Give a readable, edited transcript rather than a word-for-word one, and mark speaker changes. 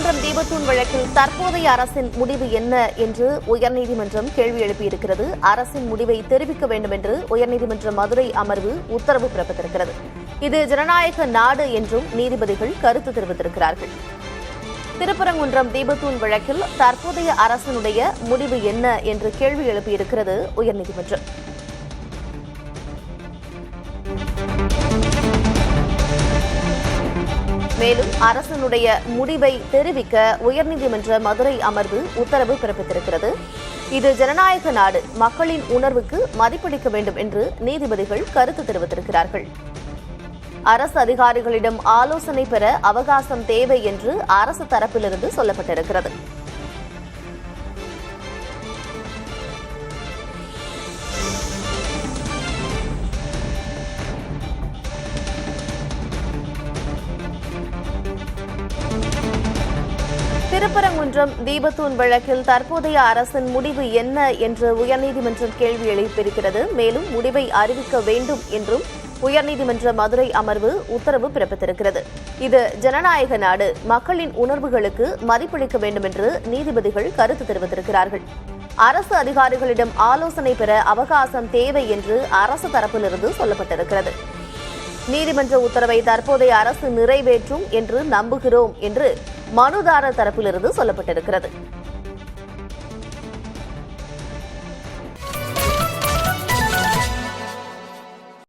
Speaker 1: திருப்பரங்குன்றம் தீபத்தூண் வழக்கில் தற்போதைய அரசின் முடிவு என்ன என்று உயர்நீதிமன்றம் கேள்வி எழுப்பியிருக்கிறது. அரசின் முடிவை தெரிவிக்க வேண்டும் என்று உயர்நீதிமன்ற மதுரை அமர்வு உத்தரவு பிறப்பித்திருக்கிறது. இது ஜனநாயக நாடு என்றும் நீதிபதிகள் கருத்து தெரிவித்திருக்கிறார்கள். திருப்பரங்குன்றம் தீபத்தூண் வழக்கில் தற்போதைய அரசினுடைய முடிவு என்ன என்று கேள்வி எழுப்பியிருக்கிறது உயர்நீதிமன்றம். மேலும் அரசினுடைய முடிவை தெரிவிக்க உயர்நீதிமன்ற மதுரை அமர்வு உத்தரவு பிறப்பித்திருக்கிறது. இது ஜனநாயக நாடு, மக்களின் உணர்வுக்கு மதிப்பளிக்க வேண்டும் என்று நீதிபதிகள் கருத்து தெரிவித்திருக்கிறார்கள். அரசு அதிகாரிகளிடம் ஆலோசனை பெற அவகாசம் தேவை என்று அரசு தரப்பிலிருந்து சொல்லப்பட்டிருக்கிறது. திருப்பரங்குன்றம் தீபத்தூண் வழக்கில் தற்போதைய அரசின் முடிவு என்ன என்று உயர்நீதிமன்றம் கேள்வி எழுப்பியிருக்கிறது. மேலும் முடிவை அறிவிக்க வேண்டும் என்றும் உயர்நீதிமன்ற மதுரை அமர்வு உத்தரவு பிறப்பித்திருக்கிறது. இது ஜனநாயக நாடு, மக்களின் உணர்வுகளுக்கு மதிப்பளிக்க வேண்டும் என்று நீதிபதிகள் கருத்து தெரிவித்திருக்கிறார்கள். அரசு அதிகாரிகளிடம் ஆலோசனை பெற அவகாசம் தேவை என்று அரசு தரப்பிலிருந்து சொல்லப்பட்டிருக்கிறது. நீதிமன்ற உத்தரவை தற்போதைய அரசு நிறைவேற்றும் என்று நம்புகிறோம் என்று மனுதாரர் தரப்பிலிருந்து சொல்லப்பட்டிருக்கிறது.